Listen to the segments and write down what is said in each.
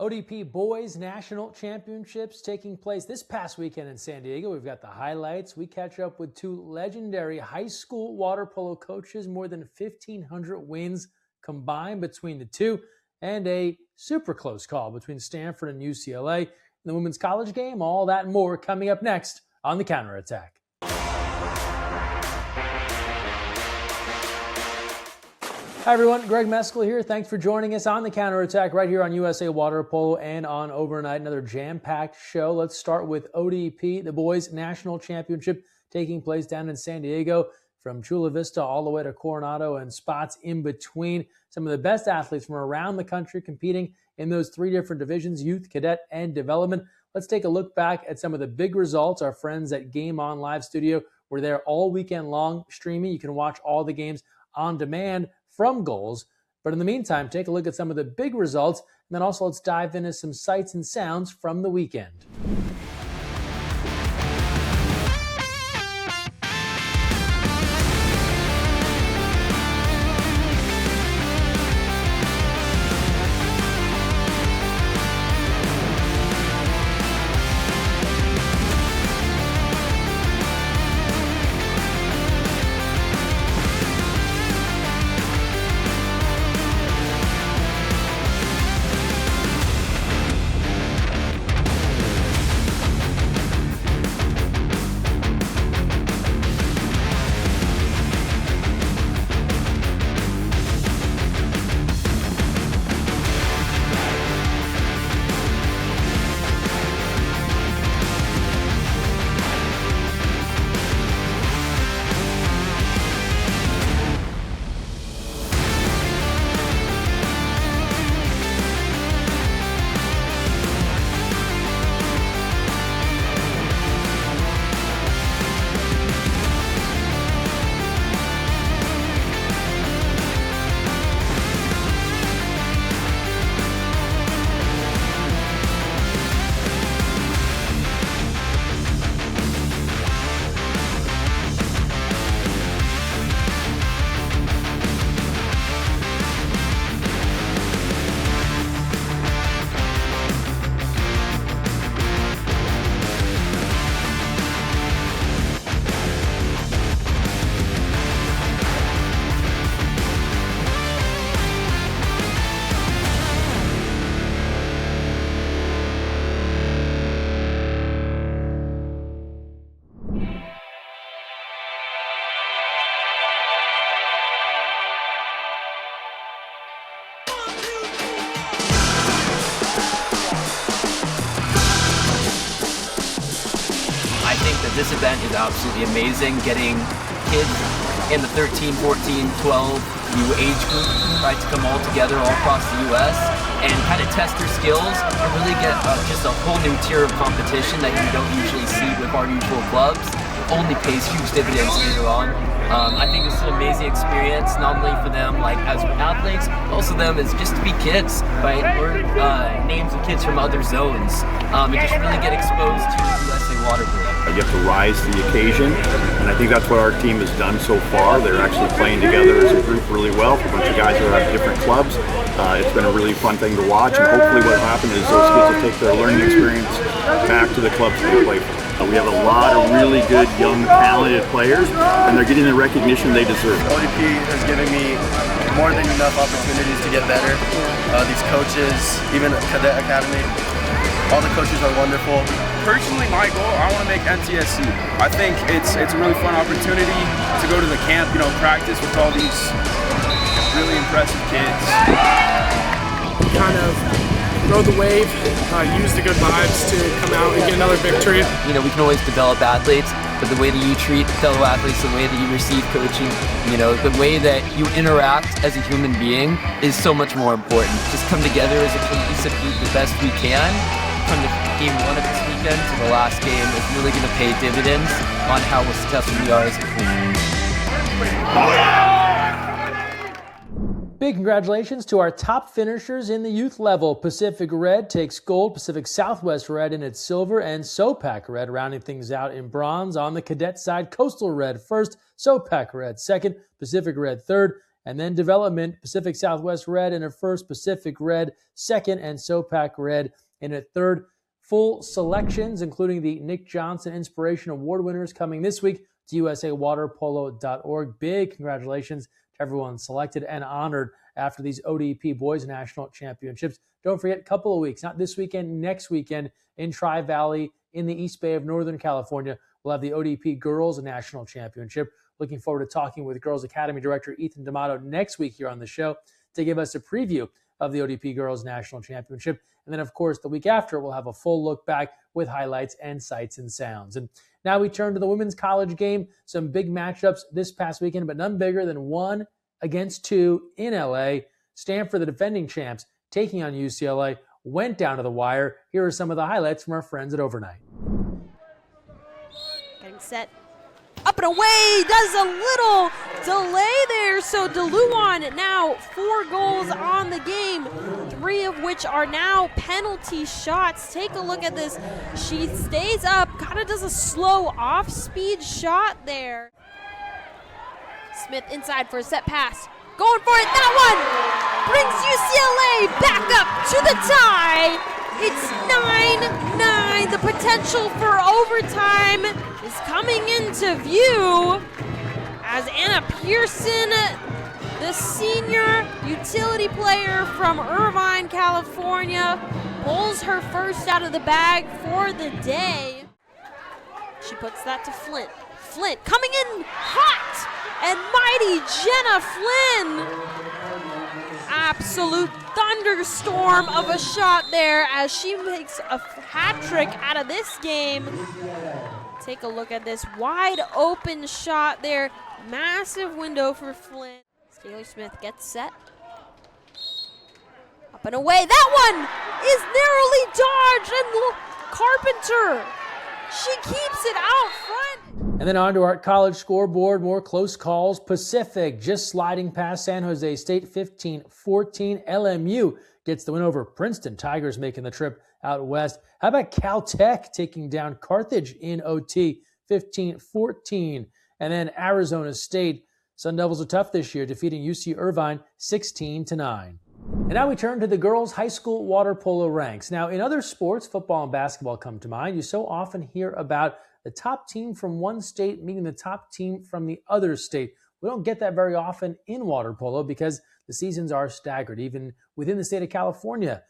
ODP Boys National Championships taking place this past weekend in San Diego. We've got the highlights. We catch up with two legendary high school water polo coaches, more than 1,500 wins combined between the two, and a super close call between Stanford and UCLA in the women's college game. All that and more coming up next on The Counterattack. Hi everyone, Greg Mescall here. Thanks for joining us on The Counterattack right here on USA Water Polo and on Overnght. Another jam-packed show. Let's start with ODP, the Boys National Championship, taking place down in San Diego from Chula Vista all the way to Coronado and spots in between. Some of the best athletes from around the country competing in those three different divisions, youth, cadet, and development. Let's take a look back at some of the big results. Our friends at Game On Live Studio were there all weekend long streaming. You can watch all the games on demand from goals. But in the meantime, take a look at some of the big results, and then also let's dive into some sights and sounds from the weekend. This event is absolutely amazing, getting kids in the 13, 14, 12 new age group, right, to come all together all across the U.S. and kind of test their skills and really get just a whole new tier of competition that you don't usually see with our usual clubs. Only pays huge dividends later on. I think this is an amazing experience, not only for them like as athletes, but also them as just to be kids, right? Learn names of kids from other zones and just really get exposed to USA water polo. You have to rise to the occasion, and I think that's what our team has done so far. They're actually playing together as a group really well. For a bunch of guys who are at different clubs, it's been a really fun thing to watch, and hopefully what will happen is those kids will take their learning experience back to the clubs they play for. We have a lot of really good, young, talented players, and they're getting the recognition they deserve. ODP has given me more than enough opportunities to get better. These coaches, even Cadet Academy, all the coaches are wonderful. Personally, my goal, I want to make NCSC. I think it's a really fun opportunity to go to the camp, practice with all these really impressive kids. Kind of rode the wave, use the good vibes to come out and get another victory. We can always develop athletes, but the way that you treat fellow athletes, the way that you receive coaching, the way that you interact as a human being is so much more important. Just come together as a cohesive group the best we can. From the game one of this weekend to the last game is really going to pay dividends on how successful we are as a team. Big congratulations to our top finishers in the youth level. Pacific Red takes gold, Pacific Southwest Red in its silver, and SoPac Red rounding things out in bronze. On the cadet side, Coastal Red first, SoPac Red second, Pacific Red third, And then development, Pacific Southwest Red in a first, Pacific Red second, and SoPac Red in a third. Full selections, including the Nick Johnson Inspiration Award winners, coming this week to usawaterpolo.org. Big congratulations to everyone selected and honored after these ODP Boys National Championships. Don't forget, a couple of weeks, not this weekend, next weekend in Tri-Valley in the East Bay of Northern California, we'll have the ODP Girls National Championship. Looking forward to talking with Girls Academy Director Ethan D'Amato next week here on the show to give us a preview of the ODP Girls National Championship. And then, of course, the week after, we'll have a full look back with highlights and sights and sounds. And now we turn to the women's college game. Some big matchups this past weekend, but none bigger than 1 against 2 in LA. Stanford, the defending champs, taking on UCLA, went down to the wire. Here are some of the highlights from our friends at Overnght. Getting set. Up and away, does a little delay there. So DeLuan now 4 goals on the game, 3 of which are now penalty shots. Take a look at this. She stays up, kind of does a slow off-speed shot there. Smith inside for a set pass. Going for it, that one brings UCLA back up to the tie. It's 9-9. The potential for overtime is coming into view as Anna Pearson, the senior utility player from Irvine, California, pulls her first out of the bag for the day. She puts that to Flint. Flint coming in hot, and mighty Jenna Flynn. Absolute thunderstorm of a shot there as she makes a hat trick out of this game. Take a look at this wide open shot there. Massive window for Flint. Taylor Smith gets set. Up and away. That one is narrowly dodged, and Carpenter, she keeps it out front. And then on to our college scoreboard, more close calls. Pacific just sliding past San Jose State 15-14. LMU gets the win over Princeton. Tigers making the trip out west. How about Caltech taking down Carthage in OT 15-14? And then Arizona State. Sun Devils are tough this year, defeating UC Irvine 16-9. And now we turn to the girls' high school water polo ranks. Now, in other sports, football and basketball come to mind. You so often hear about the top team from one state meeting the top team from the other state. We don't get that very often in water polo because the seasons are staggered. Even within the state of California,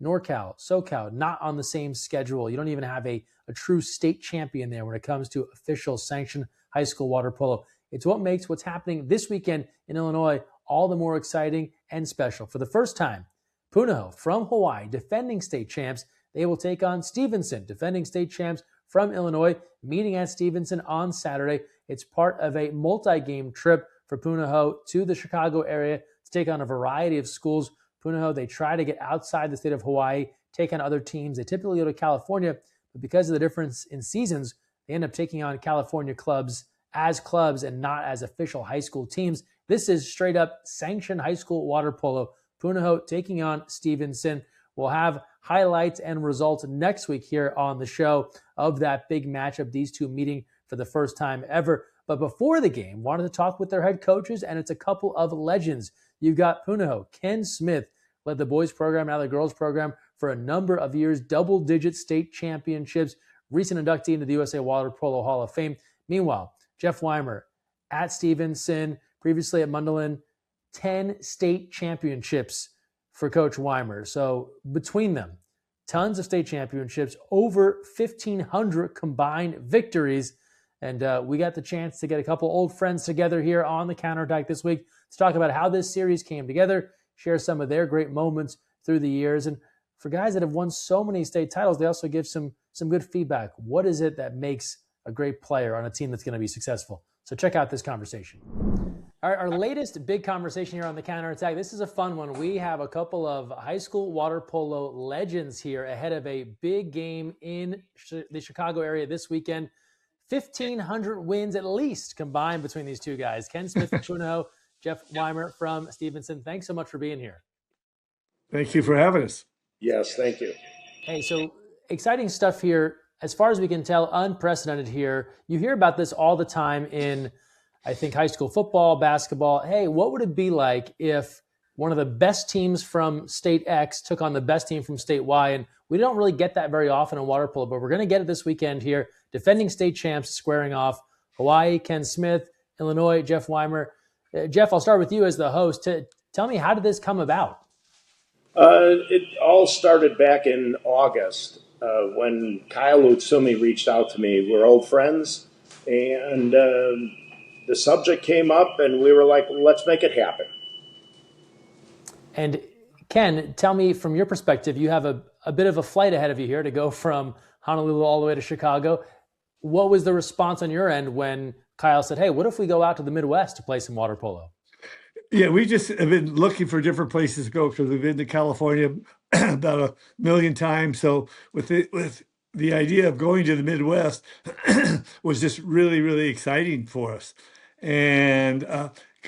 NorCal, SoCal, not on the same schedule. You don't even have a true state champion there when it comes to official sanctioned high school water polo. It's what makes what's happening this weekend in Illinois all the more exciting and special. For the first time, Punahou from Hawaii, defending state champs, they will take on Stevenson, defending state champs from Illinois, meeting at Stevenson on Saturday. It's part of a multi-game trip for Punahou to the Chicago area to take on a variety of schools. Punahou, they try to get outside the state of Hawaii, take on other teams. They typically go to California, but because of the difference in seasons, they end up taking on California clubs and not as official high school teams. This is straight up sanctioned high school water polo. Punahou taking on Stevenson. We'll have highlights and results next week here on the show of that big matchup, these two meeting for the first time ever. But before the game, wanted to talk with their head coaches, and it's a couple of legends. You've got Punahou, Ken Smith, led the boys program, now the girls program for a number of years, double-digit state championships, recent inductee into the USA Water Polo Hall of Fame. Meanwhile, Jeff Wimer at Stevenson, previously at Mundelein, 10 state championships for Coach Wimer. So between them, tons of state championships, over 1,500 combined victories. And we got the chance to get a couple old friends together here on the Counterattack this week to talk about how this series came together, share some of their great moments through the years. And for guys that have won so many state titles, they also give some good feedback. What is it that makes a great player on a team that's going to be successful? So check out this conversation. All right, our latest big conversation here on the Counterattack. This is a fun one. We have a couple of high school water polo legends here ahead of a big game in the Chicago area this weekend. 1,500 wins at least combined between these two guys. Ken Smith from Punahou, Jeff Wimer from Stevenson. Thanks so much for being here. Thank you for having us. Yes, thank you. Hey, so exciting stuff here. As far as we can tell, unprecedented here. You hear about this all the time in I think high school football, basketball. Hey, what would it be like if one of the best teams from state X took on the best team from state Y? And we don't really get that very often in water polo, but we're going to get it this weekend here. Defending state champs squaring off. Hawaii, Ken Smith, Illinois, Jeff Wimer. Jeff, I'll start with you as the host. Tell me, how did this come about? It all started back in August when Kyle Utsumi reached out to me. We're old friends, and the subject came up, and we were like, let's make it happen. And Ken, tell me from your perspective, you have a bit of a flight ahead of you here to go from Honolulu all the way to Chicago. What was the response on your end when Kyle said, hey, what if we go out to the Midwest to play some water polo? Yeah, we just have been looking for different places to go because we've been to California about 1 million times. So with the idea of going to the Midwest was just really, really exciting for us. And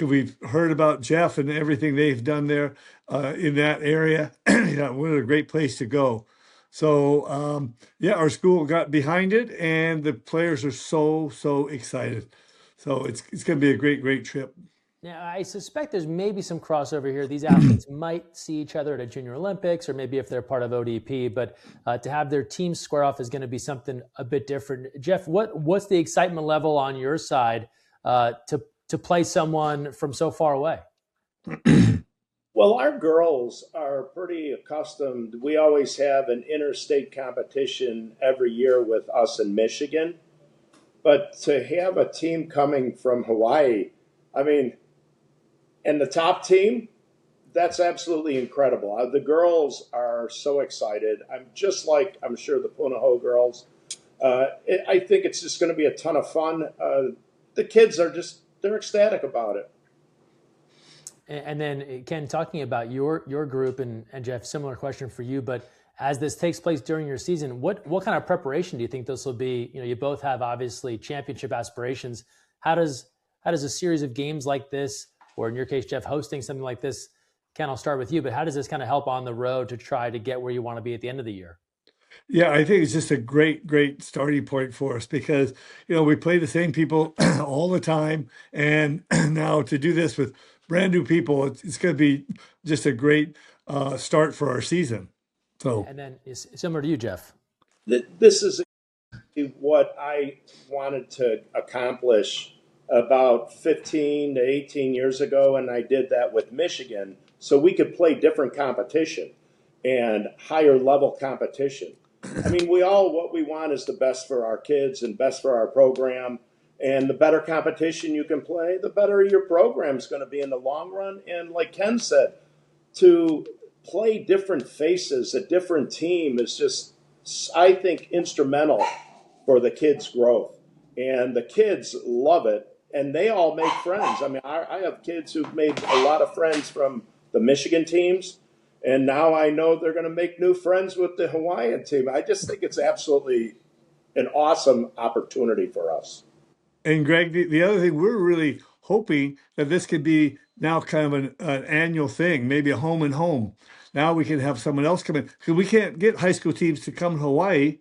we've heard about Jeff and everything they've done there in that area. What a great place to go. So, our school got behind it, and the players are so excited. So it's going to be a great trip. Now, I suspect there's maybe some crossover here. These athletes might see each other at a Junior Olympics, or maybe if they're part of ODP, but to have their teams square off is going to be something a bit different. Jeff, what's the excitement level on your side to play someone from so far away? Well, our girls are pretty accustomed. We always have an interstate competition every year with us in Michigan. But to have a team coming from Hawaii, I mean, and the top team, that's absolutely incredible. The girls are so excited. I'm sure the Punahou girls. I think it's just going to be a ton of fun. The kids they're ecstatic about it. And then, Ken, talking about your group, and Jeff, similar question for you, but as this takes place during your season, what kind of preparation do you think this will be? You both have obviously championship aspirations. How does a series of games like this, or in your case, Jeff, hosting something like this, Ken, I'll start with you, but how does this kind of help on the road to try to get where you want to be at the end of the year? Yeah, I think it's just a great starting point for us because, we play the same people all the time. And now to do this with brand new people, it's going to be just a great start for our season. So, and then it's similar to you, Jeff. This is what I wanted to accomplish about 15 to 18 years ago, and I did that with Michigan so we could play different competition and higher level competition. I mean, what we want is the best for our kids and best for our program, and the better competition you can play, the better your program's going to be in the long run. And like Ken said, to play different faces, a different team is just, I think, instrumental for the kids' growth. And the kids love it, and they all make friends. I mean, I have kids who've made a lot of friends from the Michigan teams, and now I know they're going to make new friends with the Hawaiian team. I just think it's absolutely an awesome opportunity for us. And Greg, the other thing, we're really hoping that this could be now kind of an annual thing, maybe a home and home. Now we can have someone else come in, because we can't get high school teams to come to Hawaii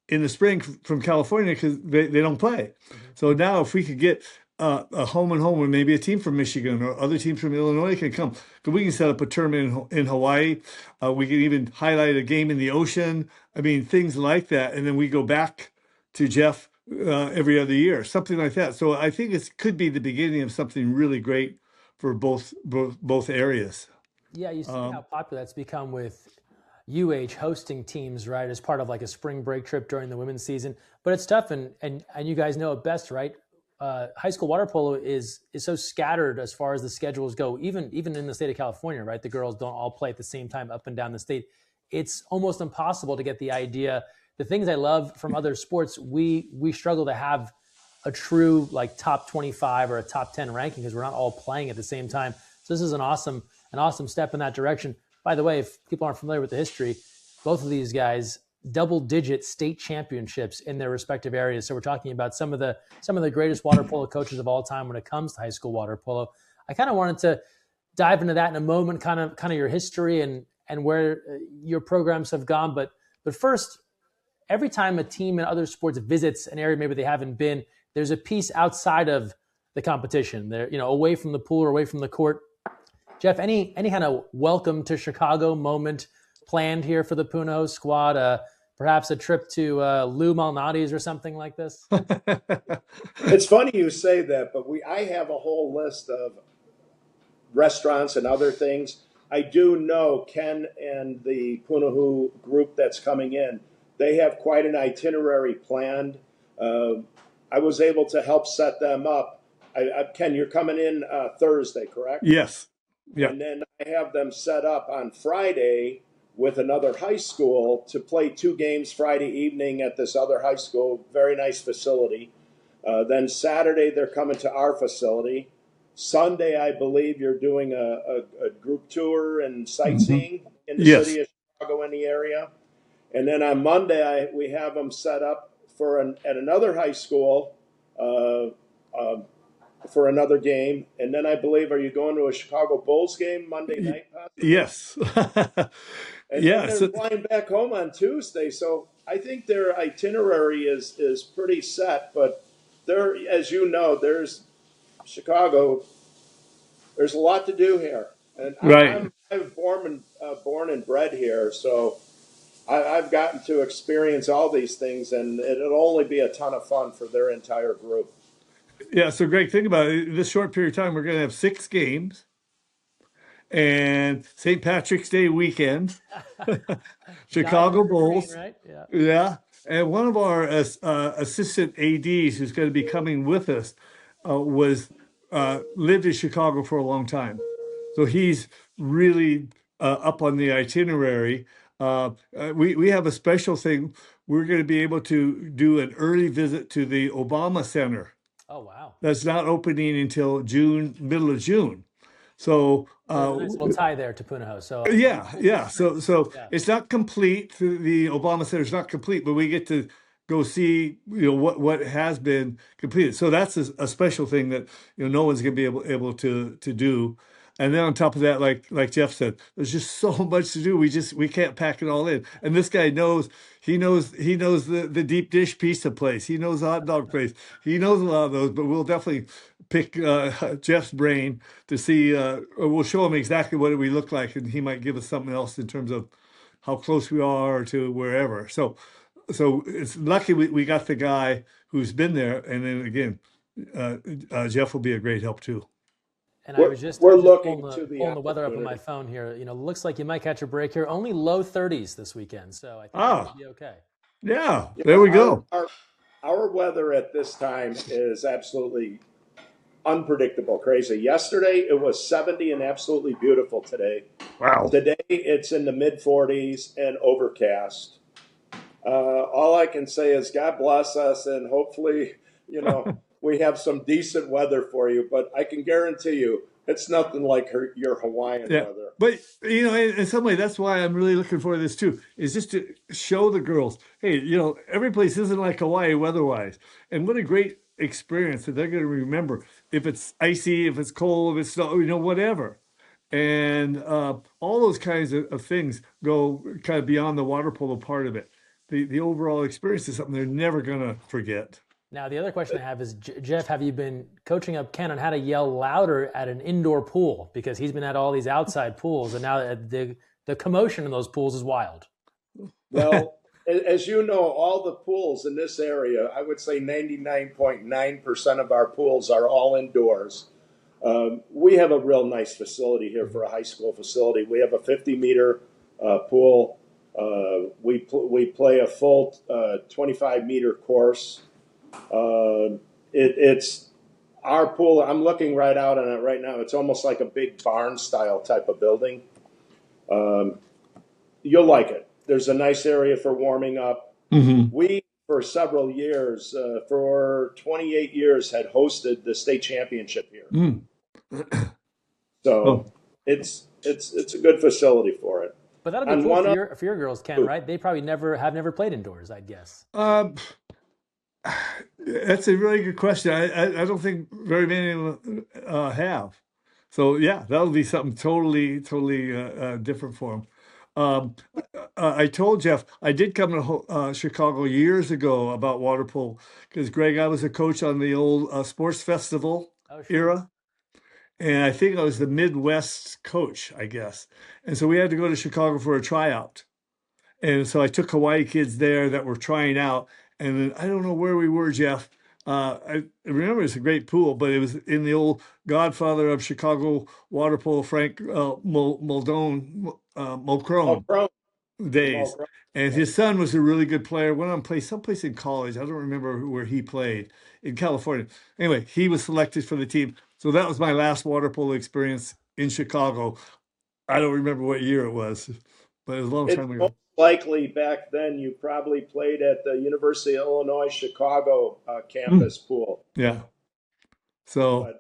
in the spring from California because they don't play. Mm-hmm. So now if we could get a home and home, or maybe a team from Michigan or other teams from Illinois can come, because we can set up a tournament in Hawaii. We can even highlight a game in the ocean. I mean, things like that. And then we go back to Jeff every other year, something like that. So I think it could be the beginning of something really great for both areas. Yeah, you see how popular that's become with UH hosting teams, right, as part of like a spring break trip during the women's season. But it's tough, and you guys know it best, right? High school water polo is so scattered as far as the schedules go, even in the state of California, right? The girls don't all play at the same time up and down the state. It's almost impossible to get the idea. The things I love from other sports, we struggle to have a true like top 25 or a top 10 ranking because we're not all playing at the same time. So this is an awesome step in that direction. By the way, if people aren't familiar with the history, both of these guys double-digit state championships in their respective areas. So we're talking about some of the greatest water polo coaches of all time when it comes to high school water polo. I kind of wanted to dive into that in a moment, kind of your history and where your programs have gone. But first, every time a team in other sports visits an area maybe they haven't been, there's a piece outside of the competition. They're, away from the pool or away from the court. Jeff, any kind of welcome to Chicago moment planned here for the Punahou squad? Perhaps a trip to Lou Malnati's or something like this? It's funny you say that, but I have a whole list of restaurants and other things. I do know Ken and the Punahou group that's coming in, they have quite an itinerary planned. I was able to help set them up. Ken, you're coming in Thursday, correct? Yes. Yeah. And then I have them set up on Friday with another high school to play 2 games Friday evening at this other high school. Very nice facility. Then Saturday, they're coming to our facility. Sunday, I believe you're doing a group tour and sightseeing in the city of Chicago, in the area. And then on Monday, we have them set up at another high school for another game. And then I believe, are you going to a Chicago Bulls game Monday night, possibly? Yes. And then they're flying back home on Tuesday. So I think their itinerary is pretty set. But there, as you know, there's Chicago. There's a lot to do here, and I'm born and bred here, so I've gotten to experience all these things, and it'll only be a ton of fun for their entire group. Yeah. So, Greg, think about it. This short period of time, we're going to have 6 games, and St. Patrick's Day weekend, Chicago Bulls, right? Yeah. And one of our assistant ADs who's going to be coming with us lived in Chicago for a long time. So he's really up on the itinerary. We have a special thing. We're going to be able to do an early visit to the Obama Center. Oh, wow. That's not opening until middle of June. So nice little tie there to Punahou. So yeah. So it's not complete. The Obama Center is not complete, but we get to go see what has been completed. So that's a special thing that no one's going to be able to do. And then on top of that, like Jeff said, there's just so much to do. We can't pack it all in. And this guy knows the deep dish pizza place. He knows the hot dog place. He knows a lot of those. But we'll definitely pick Jeff's brain to see. We'll show him exactly what we look like, and he might give us something else in terms of how close we are to wherever. So it's lucky we got the guy who's been there. And then again, Jeff will be a great help too. And I was just pulling the weather up on my phone here. Looks like you might catch a break here. Only low 30s this weekend, so I think it'll be okay. Yeah, there we go. Our weather at this time is absolutely unpredictable, crazy. Yesterday it was 70 and absolutely beautiful today. Wow. Today it's in the mid 40s and overcast. All I can say is God bless us, and hopefully, we have some decent weather for you, but I can guarantee you it's nothing like your Hawaiian weather. But, in some way, that's why I'm really looking forward to this too, is just to show the girls, hey, every place isn't like Hawaii weather-wise. And what a great experience that they're going to remember. If it's icy, if it's cold, if it's snow, whatever. And all those kinds of things go kind of beyond the water polo part of it. The overall experience is something they're never going to forget. Now, the other question I have is, Jeff, have you been coaching up Ken on how to yell louder at an indoor pool? Because he's been at all these outside pools, and now the commotion in those pools is wild. Well, as you know, all the pools in this area, I would say 99.9% of our pools are all indoors. We have a real nice facility here for a high school facility. We have a 50-meter pool. We play a full 25-meter course. It's our pool. I'm looking right out on it right now. It's almost like a big barn style type of building. You'll like it. There's a nice area for warming up. Mm-hmm. We, for several years, for 28 years, had hosted the state championship here. Mm. So it's a good facility for it. But that'll be cool for your girls, Ken, right? They probably have never played indoors, I'd guess. That's a really good question. I don't think very many have. So yeah, that'll be something totally different for them. I told Jeff I did come to Chicago years ago about water polo because Greg, I was a coach on the old sports festival Oh, sure. era. And I think I was the Midwest coach, I guess. And so we had to go to Chicago for a tryout. And so I took Hawaii kids there that were trying out. And then I don't know where we were, Jeff. I remember it's a great pool, but it was in the old godfather of Chicago water polo, Frank Mulcrone Mulcrone. days. Mulcrone. And his son was a really good player. Went on to play someplace in college. I don't remember where he played in California. Anyway, he was selected for the team. So that was my last water polo experience in Chicago. I don't remember what year it was, but it was a long It's time most ago. likely back then you probably played at the University of Illinois Chicago Mm, campus pool. yeah. So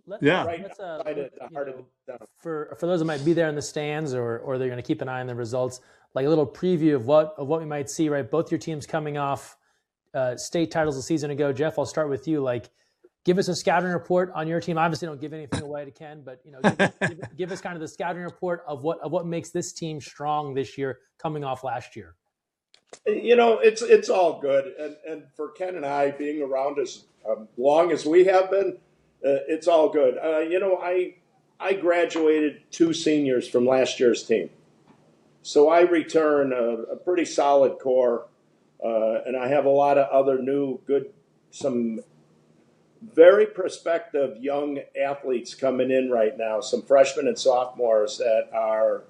But yeah. right Let's outside at the heart of town. for those that might be there in the stands or they're going to keep an eye on the results, like a little preview of what we might see. Right, both your teams coming off state titles a season ago. Jeff, I'll start with you. Like, give us a scouting report on your team. Obviously, don't give anything away to Ken, but give us kind of the scouting report of what makes this team strong this year, coming off last year. It's all good, and for Ken and I being around as long as we have been, it's all good. I graduated 2 seniors from last year's team, so I return a pretty solid core, and I have a lot of other some very prospective young athletes coming in right now. Some freshmen and sophomores that are.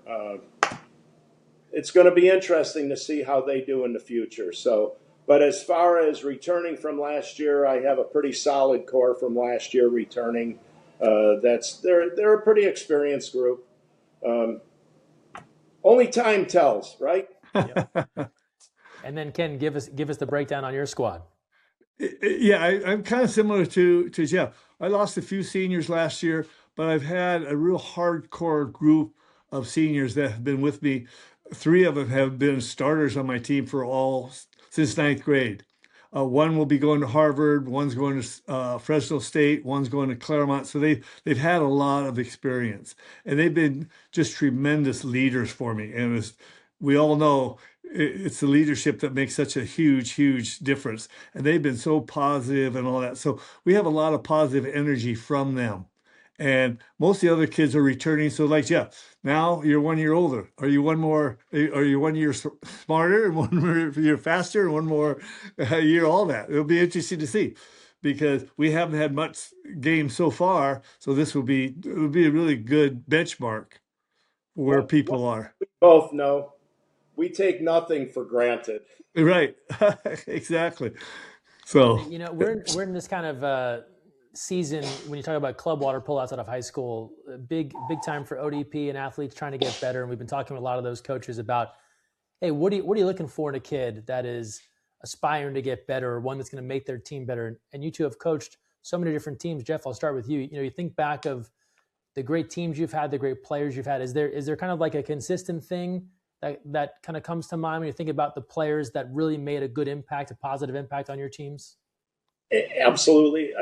It's going to be interesting to see how they do in the future. So, but as far as returning from last year, I have a pretty solid core from last year returning. They're a pretty experienced group. Only time tells, right? Yep. And then Ken, give us the breakdown on your squad. Yeah, I'm kind of similar to Jeff. I lost a few seniors last year, but I've had a real hardcore group of seniors that have been with me. 3 of them have been starters on my team since 9th grade. One will be going to Harvard, one's going to Fresno State, one's going to Claremont. So they've had a lot of experience, and they've been just tremendous leaders for me. And we all know it's the leadership that makes such a huge, huge difference. And they've been so positive and all that. So we have a lot of positive energy from them. And most of the other kids are returning. So like, yeah, now you're 1 year older. Are you 1 year smarter and 1 year faster and 1 more year, all that? It'll be interesting to see because we haven't had much games so far. So it would be a really good benchmark for where people are. We both know we take nothing for granted. Right. Exactly. So, we're in this kind of season when you talk about club water polo outside of high school, big time for ODP and athletes trying to get better. And we've been talking with a lot of those coaches about, hey, what are you looking for in a kid that is aspiring to get better, or one that's going to make their team better? And you two have coached so many different teams. Jeff, I'll start with you. You think back of the great teams you've had, the great players you've had. Is there kind of like a consistent thing that kind of comes to mind when you think about the players that really made a good impact, a positive impact on your teams? Absolutely.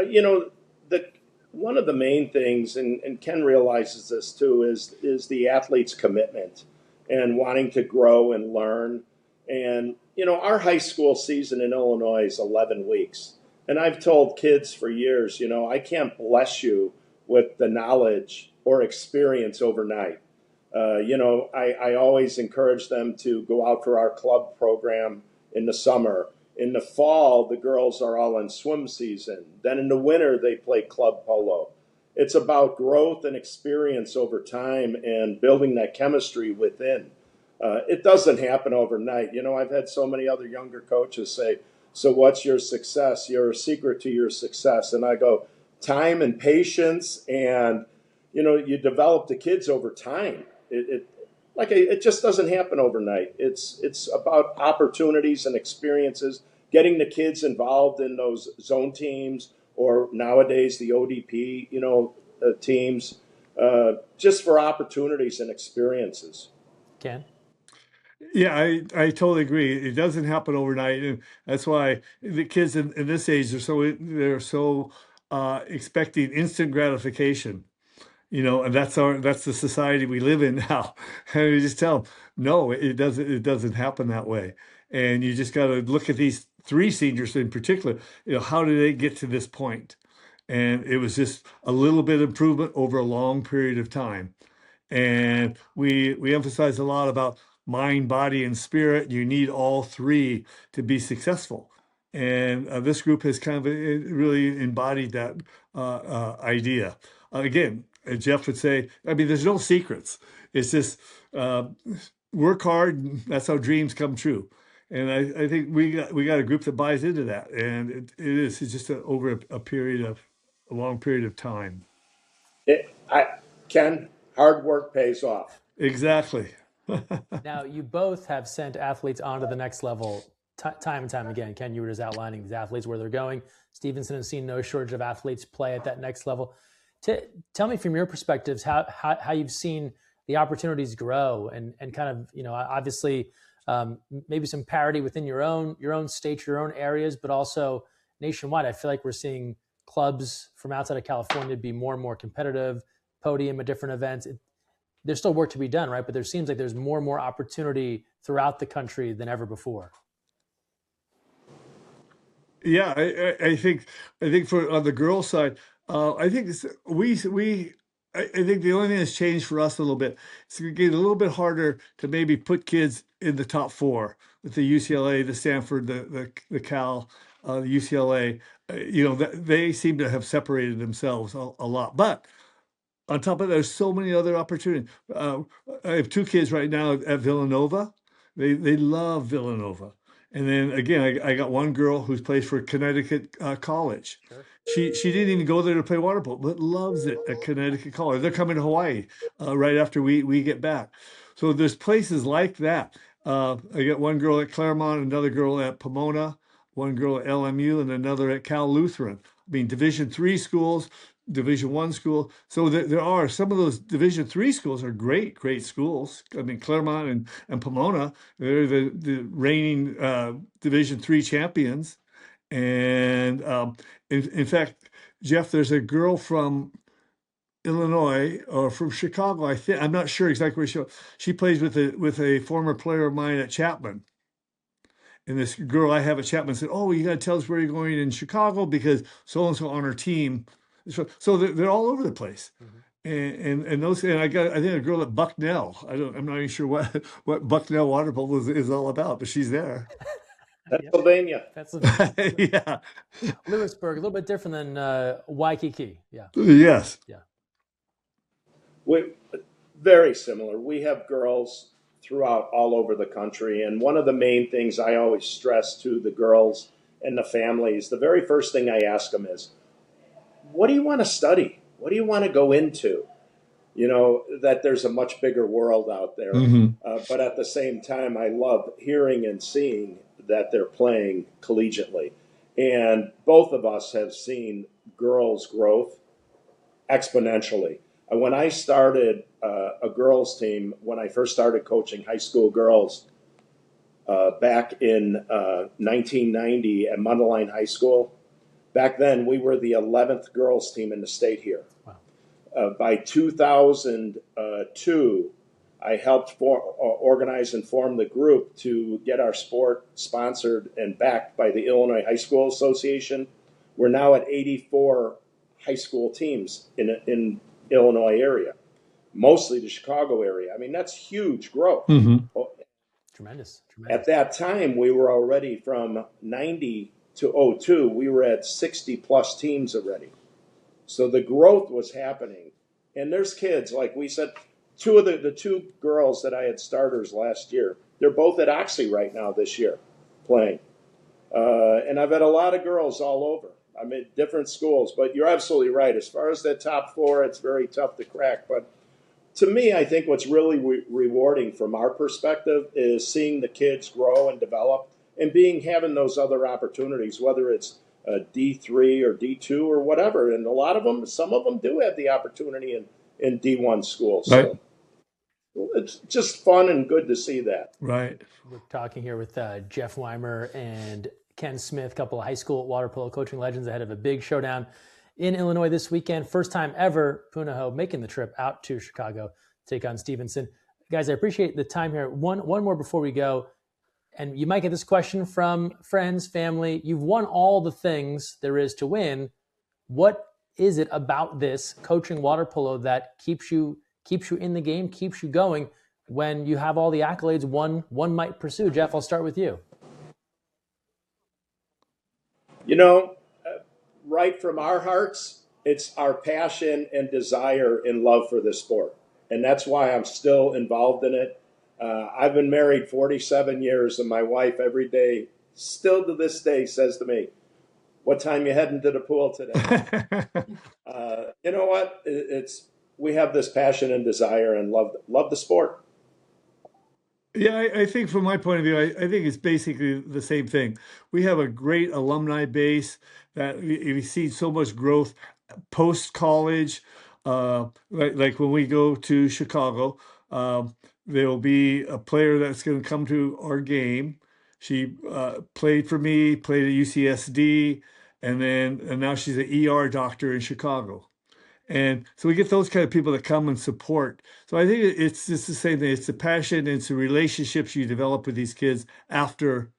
One of the main things, and Ken realizes this too, is the athlete's commitment and wanting to grow and learn. And, our high school season in Illinois is 11 weeks. And I've told kids for years, I can't bless you with the knowledge or experience overnight. I always encourage them to go out for our club program in the summer. In the fall, the girls are all in swim season. Then in the winter, they play club polo. It's about growth and experience over time and building that chemistry within. It doesn't happen overnight. I've had so many other younger coaches say, so what's your success? Your secret to your success? And I go, time and patience, and, you develop the kids over time. It just doesn't happen overnight. It's about opportunities and experiences, getting the kids involved in those zone teams or nowadays the ODP, teams, just for opportunities and experiences. Ken? Yeah, I totally agree. It doesn't happen overnight, and that's why the kids in this age they're so expecting instant gratification. And that's the society we live in now. And you just tell them, no, it doesn't happen that way. And you just got to look at these 3 seniors in particular. How do they get to this point? And it was just a little bit of improvement over a long period of time. And we emphasize a lot about mind, body, and spirit. You need all three to be successful. And this group has kind of really embodied that idea. Again, as Jeff would say, I mean, there's no secrets. It's just work hard. And that's how dreams come true. And I think we got a group that buys into that. And it's just over a long period of time. Ken, hard work pays off. Exactly. Now, you both have sent athletes on to the next level time and time again. Ken, you were just outlining these athletes, where they're going. Stevenson has seen no shortage of athletes play at that next level. Tell me from your perspectives how you've seen the opportunities grow and kind of, obviously maybe some parity within your own state, your own areas, but also nationwide. I feel like we're seeing clubs from outside of California be more and more competitive, podium at different events. There's still work to be done, right? But there seems like there's more and more opportunity throughout the country than ever before. Yeah, I think for on the girls' side, I think I think the only thing that's changed for us a little bit, it's going to get a little bit harder to maybe put kids in the top four with the UCLA, the Stanford, the Cal, the UCLA. They seem to have separated themselves a lot, but. On top of that, there's so many other opportunities. I have two kids right now at Villanova. They love Villanova. And then again, I got one girl who's plays for Connecticut College. Sure. She didn't even go there to play water polo, but loves it at Connecticut College. They're coming to Hawaii right after we get back. So there's places like that. I got one girl at Claremont, another girl at Pomona, one girl at LMU, and another at Cal Lutheran. I mean, Division III schools. Division I school. So there are some of those Division III schools are great schools. I mean, Claremont and Pomona, they're the reigning Division III champions. And in fact, Jeff, there's a girl from Illinois or from Chicago. I think I'm not sure exactly where she plays with a former player of mine at Chapman. And this girl I have at Chapman said, "Oh, you got to tell us where you're going in Chicago because so and so on our team." So they're all over the place, and those. And I think a girl at Bucknell. I'm not even sure what Bucknell water polo is all about, but she's there. Pennsylvania. Yeah. Lewisburg, a little bit different than Waikiki. Yeah. Yes. Yeah. Very similar. We have girls throughout all over the country, and one of the main things I always stress to the girls and the families, the very first thing I ask them is, what do you want to study? What do you want to go into? That there's a much bigger world out there. But at the same time, I love hearing and seeing that they're playing collegiately. And both of us have seen girls' growth exponentially. When I started a girls' team, when I first started coaching high school girls back in 1990 at Mundelein High School, back then, we were the 11th girls team in the state here. Wow. By 2002, I helped organize and form the group to get our sport sponsored and backed by the Illinois High School Association. We're now at 84 high school teams in Illinois area, mostly the Chicago area. I mean, that's huge growth. Tremendous. At that time, we were already from 90 to 02, we were at 60 plus teams already. So the growth was happening. And there's kids, like we said, the two girls that I had starters last year, they're both at Oxy right now this year playing. And I've had a lot of girls all over. I'm at different schools, but you're absolutely right. As far as that top four, it's very tough to crack. But to me, I think what's really rewarding from our perspective is seeing the kids grow and develop and having those other opportunities, whether it's D3 or D2 or whatever. And a lot of them, some of them do have the opportunity in D1 schools. Right. So it's just fun and good to see that. Right. We're talking here with Jeff Wimer and Ken Smith, a couple of high school water polo coaching legends ahead of a big showdown in Illinois this weekend. First time ever, Punahou making the trip out to Chicago to take on Stevenson. Guys, I appreciate the time here. One more before we go. And you might get this question from friends, family. You've won all the things there is to win. What is it about this coaching water polo that keeps you in the game, keeps you going when you have all the accolades one might pursue? Jeff, I'll start with you. You know, right from our hearts, it's our passion and desire and love for this sport. And that's why I'm still involved in it. I've been married 47 years, and my wife every day, still to this day, says to me, "What time you heading to the pool today?" You know what? We have this passion and desire and love the sport. Yeah, I think from my point of view, I think it's basically the same thing. We have a great alumni base that we see so much growth post-college. Like when we go to Chicago, there will be a player that's going to come to our game. She played for me, played at UCSD, and now she's an ER doctor in Chicago. And so we get those kind of people that come and support. So I think it's just the same thing. It's the passion, it's the relationships you develop with these kids after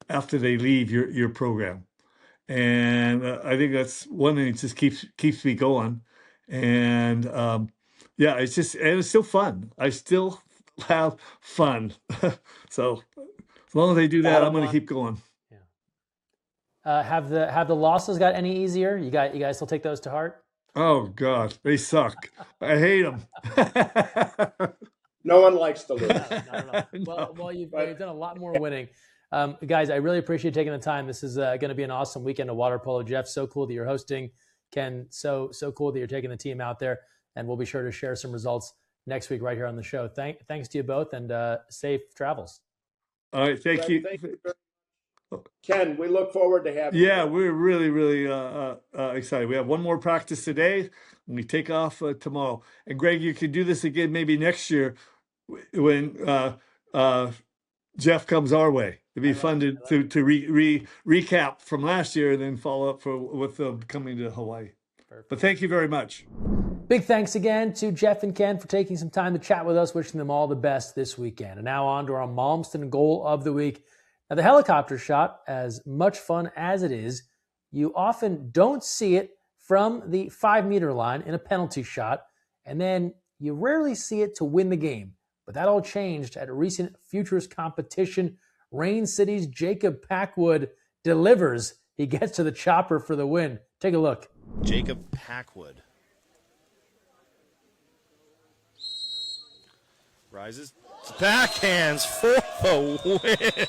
they leave your program. And I think that's one thing that just keeps me going. And yeah, it's still fun. I still have fun. So as long as they do that, I'm going to keep going. Yeah. Have the losses got any easier? You guys still take those to heart? Oh God, they suck. I hate them. No one likes to lose. No. Well, you've done a lot more winning. Guys, I really appreciate taking the time. This is going to be an awesome weekend of water polo. Jeff, so cool that you're hosting. Ken, so cool that you're taking the team out there. And we'll be sure to share some results next week right here on the show. Thanks to you both, and safe travels. All right, thank you. Ken, we look forward to having you. Yeah, we're really, really excited. We have one more practice today, and we take off tomorrow. And Greg, you could do this again maybe next year when Jeff comes our way. It'd be fun to recap from last year and then follow up with coming to Hawaii. Perfect. But thank you very much. Big thanks again to Jeff and Ken for taking some time to chat with us, wishing them all the best this weekend. And now on to our Malmsteen goal of the week. Now, the helicopter shot, as much fun as it is, you often don't see it from the 5-meter line in a penalty shot, and then you rarely see it to win the game. But that all changed at a recent Futures competition. Rain City's Jacob Packwood delivers. He gets to the chopper for the win. Take a look. Jacob Packwood rises, backhands for the win.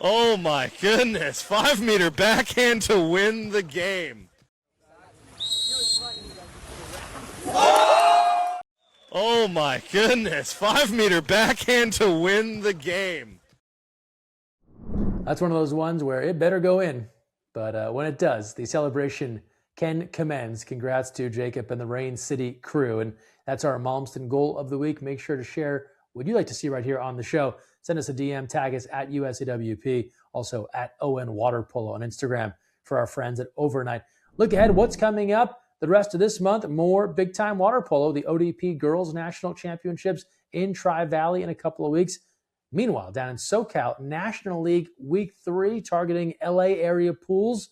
Oh my goodness, 5-meter backhand to win the game. Oh my goodness, 5-meter backhand to win the game. That's one of those ones where it better go in. But when it does, the celebration can commence. Congrats to Jacob and the Rain City crew. And that's our Malmsteen goal of the week. Make sure to share what you'd like to see right here on the show. Send us a DM, tag us at USAWP, also at ON Water Polo on Instagram for our friends at Overnght. Look ahead, what's coming up the rest of this month? More big-time water polo, the ODP Girls National Championships in Tri-Valley in a couple of weeks. Meanwhile, down in SoCal, National League Week 3, targeting LA area pools.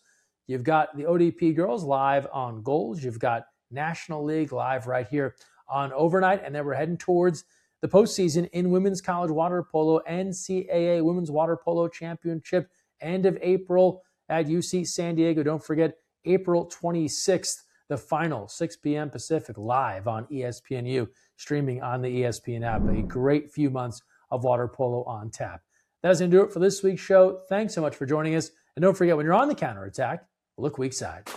You've got the ODP Girls live on Goals. You've got National League live right here on Overnght, and then we're heading towards the postseason in women's college water polo. NCAA Women's Water Polo Championship, end of April at UC San Diego. Don't forget, April 26th, the final, 6 p.m. Pacific, live on ESPNU, streaming on the ESPN app. A great few months of water polo on tap. That's going to do it for this week's show. Thanks so much for joining us. And don't forget, when you're on the counterattack, look weak side.